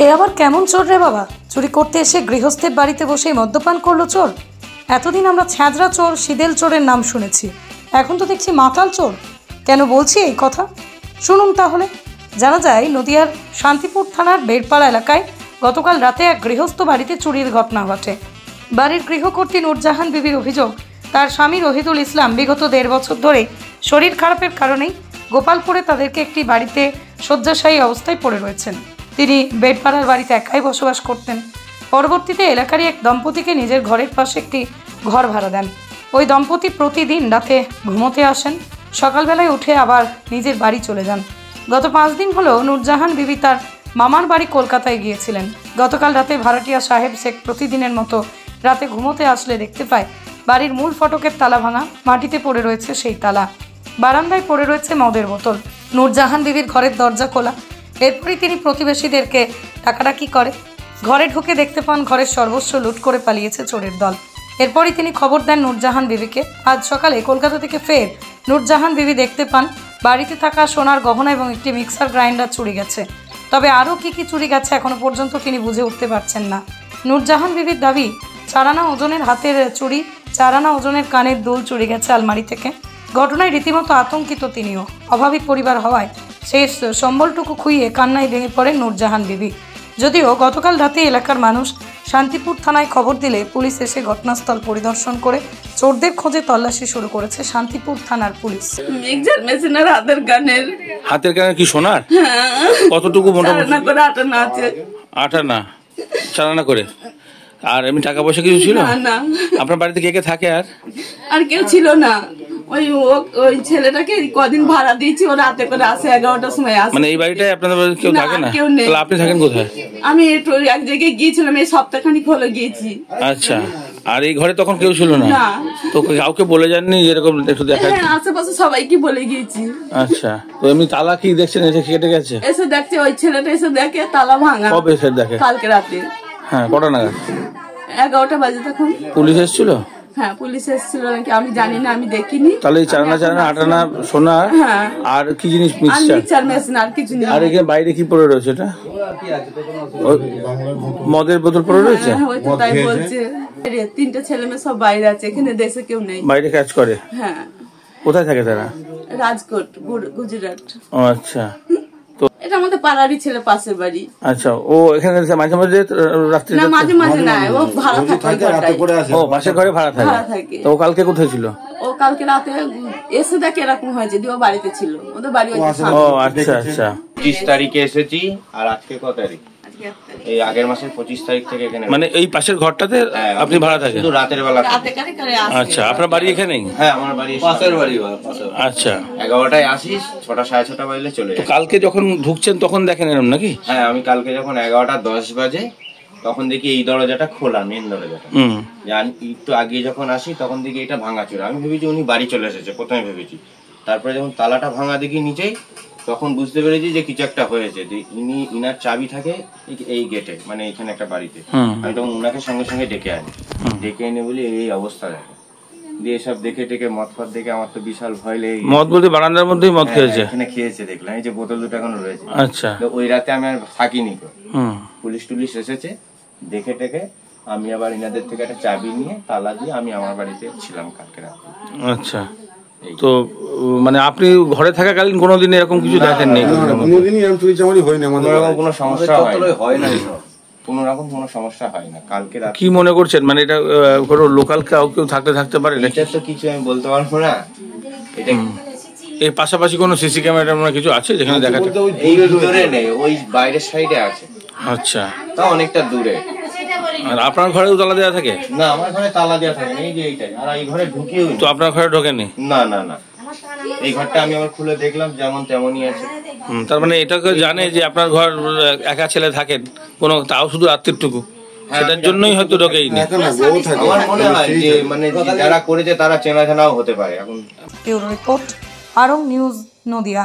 এ আবার কেমন চোর রে বাবা? চুরি করতে এসে গৃহস্থের বাড়িতে বসেই মদ্যপান করলো চোর। এতদিন আমরা ছ্যাঁচড়া চোর, সিদেল চোরের নাম শুনেছি, এখন তো দেখছি মাতাল চোর। কেন বলছি এই কথা শুনুন তাহলে। জানা যায় নদিয়ার শান্তিপুর থানার বেড়পাড়া এলাকায় গতকাল রাতে এক গৃহস্থ বাড়িতে চুরির ঘটনা ঘটে। বাড়ির গৃহকর্ত্রী নূরজাহান বিবির অভিযোগ, তার স্বামী রহিদুল ইসলাম বিগত 1.5 বছর ধরে শরীর খারাপের কারণেই গোপালপুরে তাদেরকে একটি বাড়িতে শয্যাশায়ী অবস্থায় পড়ে রয়েছেন। তিনি বেড়পাড়ার বাড়িতে একাই বসবাস করতেন। পরবর্তীতে এলাকারই এক দম্পতিকে নিজের ঘরের পাশে একটি ঘর ভাড়া দেন। ওই দম্পতি প্রতিদিন রাতে ঘুমোতে আসেন, সকালবেলায় উঠে আবার নিজের বাড়ি চলে যান। গত 5 দিন হলো নূরজাহান বিবি তার মামার বাড়ি কলকাতায় গিয়েছিলেন। গতকাল রাতে ভাড়াটিয়া সাহেব শেখ প্রতিদিনের মতো রাতে ঘুমোতে আসলে দেখতে পায় বাড়ির মূল ফটকের তালা ভাঙা, মাটিতে পড়ে রয়েছে সেই তালা, বারান্দায় পড়ে রয়েছে মদের বোতল। নূরজাহান বিবির ঘরের দরজা খোলা। এরপরই তিনি প্রতিবেশীদেরকে ডাকাডাকি করে। ঘরে ঢুকে দেখতে পান ঘরের সর্বস্ব লুট করে পালিয়েছে চোরের দল। এরপরই তিনি খবর দেন নূরজাহান বিবিকে। আজ সকালে কলকাতা থেকে ফের নূরজাহান বিবি দেখতে পান বাড়িতে থাকা সোনার গহনা এবং একটি মিক্সার গ্রাইন্ডার চুরি গেছে। তবে আরও কী চুরি গেছে এখনও পর্যন্ত তিনি বুঝে উঠতে পারছেন না। নূরজাহান বিবির দাবি, 4 আনা ওজনের হাতের চুড়ি, 4 আনা ওজনের কানের দুল চুরি গেছে আলমারি থেকে। ঘটনায় রীতিমতো আতঙ্কিত তিনিও। অভাবী পরিবার হওয়ায় শেষ সম্বলটুকু খুইয়ে কান্নায় ভেঙে পড়েন নূরজাহান বিবি। যদিও গতকাল রাতে এলাকার মানুষ শান্তিপুর থানায় খবর দিলে পুলিশ এসে ঘটনাস্থল পরিদর্শন করে চোরদের খোঁজে তল্লাশি শুরু করেছে শান্তিপুর থানার পুলিশ। মিক্সার মেশিনের হাতের কানের কি সোনার? কতটুকু মোটামুটি? 8 আনা আছে। 8 আনা, 4 আনা করে। আর এমনি টাকা পয়সা কিছু ছিল না? আপনার বাড়িতে কে কে থাকে? আর কেউ ছিল না। ওই ছেলেটাকে কদিন ভাড়া দিয়েছি, ও রাতে করে আসে, 11টার সময় আসে। মানে এই বাড়িটায় আপনাদের কেউ থাকে না? তাহলে আপনি থাকেন কোথায়? আমি একটু এক জায়গায় গিয়েছিলাম, এই সপ্তাহখানিক হলো গিয়েছি। আচ্ছা, আর এই ঘরে তখন কেউ ছিল না? তো কাউকে বলে যাননি এরকম একটু দেখা? হ্যাঁ, আশেপাশে সবাইকে বলে গিয়েছি। আচ্ছা, তো এমনি তালা কি দেখছেন এসে কেটে গেছে? এসে দেখছে, ওই ছেলেটা এসে দেখে তালা ভাঙা। কবে এসে দেখে? কালকে রাতে। হ্যাঁ, কটা নাগাদ? 11টা বাজে তখন। পুলিশ এসেছিল? হ্যাঁ, পুলিশ এসেছিল নাকি আমি জানি না, আমি দেখিনি। তাহলে 4 আনা 8 আনা সোনা আর কি জিনিস? মিক্সার মেশিন, আর কিছু নেই। আর এখানে বাইরে কি পড়ে রয়েছে? এটা মদের বোতল পড়ে রয়েছে। তাই বলছে। 3টে ছেলে মেয়ে সব বাইরে আছে, এখানে দেশে কেউ নেই। বাইরে কাজ করে? হ্যাঁ। কোথায় থাকে তারা? রাজকোট, গুজরাট। ও আচ্ছা। এটা আমাদের পাড়ারই ছেলে, পাশের বাড়ি। আচ্ছা, ও এখানে মাঝে মাঝে রাত্রে? না, মাঝে মাঝে না, ও ভাড়া থাকে। ও পাশের ঘরে ভাড়া থাকে। তো ও কালকে কোথায় ছিল? ও কালকে রাতে এসে দেখে এরকম হয়েছে, ও বাড়িতে ছিল, ওদের বাড়ি। ও আচ্ছা আচ্ছা। 25 তারিখে এসেছি। আর আজকে কত তারিখ? এই আগের মাসের 25 তারিখ থেকে এখানে। মানে এই পাশের ঘরটাতে আপনি ভাড়া থাকেন? শুধু রাতের বেলা। আচ্ছা, আপনার বাড়ি এখানেই? হ্যাঁ, আমার বাড়ি পাশের বাড়ি। আচ্ছা, 11টায় আসিস, 6টা 6:30 বাজলে চলে যাই। কালকে যখন ঢুকছেন তখন দেখেন এরকম নাকি? হ্যাঁ, আমি কালকে যখন 11:10 বাজে তখন দেখি এই দরজাটা খোলা, মেন দরজাটা। একটু আগে যখন আসি তখন দেখি এটা ভাঙা ছিল। আমি ভেবেছি উনি বাড়ি চলে এসেছে, প্রথমে ভেবেছি। তারপরে যখন তালাটা ভাঙা দেখি নিচেই, তখন বুঝতে পেরেছি যে কিছু একটা হয়েছে। ইনার চাবি থাকে এই গেটে, মানে এখানে একটা বাড়িতে। আমি তখন উনাকে সঙ্গে সঙ্গে ডেকে আনি। ডেকে এনে বলি এই অবস্থা দেখো। দিয়ে সব দেখে টেকে মদ ফদ দেখে আমার তো বিশাল ভয় লেগে। মদ বলতে বারান্দার মধ্যেই মদ খেয়েছে? এখানে খেয়েছে দেখলাম, এই যে বোতল দুটো এখনো রয়েছে। আচ্ছা, তো ওই রাতে আমি আর থাকিনি। পুলিশ টুলিশ এসেছে, দেখে টেকে আমি আবার ইনাদের থেকে একটা চাবি নিয়ে তালা দিয়ে আমি আমার বাড়িতে ছিলাম কালকে রাতে। আচ্ছা, তো মানে আপনি ঘরে থাকাকালীন কোনোদিন এরকম কিছু দেখেননি? কোনোদিনই এরকম চুরি চামারি হয়নি আমাদের। কোনো সমস্যা হয় না, কোনো রকম কোনো সমস্যা হয় না। কালকে রাতে কি মনে করছেন, মানে এটা কোনো লোকাল কেউ থাকতে পারে? এটা তো কিছু আমি বলতে পারবো না। এটা এর পাশাপাশি কোনো সিসি ক্যামেরা কিছু আছে যেখানে দেখা যায়? এই দূরে নেই, ওই বাইরের সাইডে আছে। আচ্ছা, তা অনেকটা দূরে। আর আপনার ঘরেও তালা দেওয়া থাকে? না, আমার ঘরে তালা দেওয়া থাকে না, এই যে এইটাই। আর এই ঘরে ঢুকিও তো আপনার ঘরে ঢোকেনি? না না না, এই ঘরটা আমি আবার খুলে দেখলাম যেমন তেমনই আছে। তার মানে এটাকে জানে যে আপনার ঘর একা ছেলে থাকেন, কোনো তাও শুধু রাত্রিটুকু, সেটার জন্যই হয়তো ঢোকেই না। আমার মনে হয় যে মানে যারা করেছে তারা চেনা জানাও হতে পারে। এখন রিপোর্ট, আরং নিউজ, নদিয়া।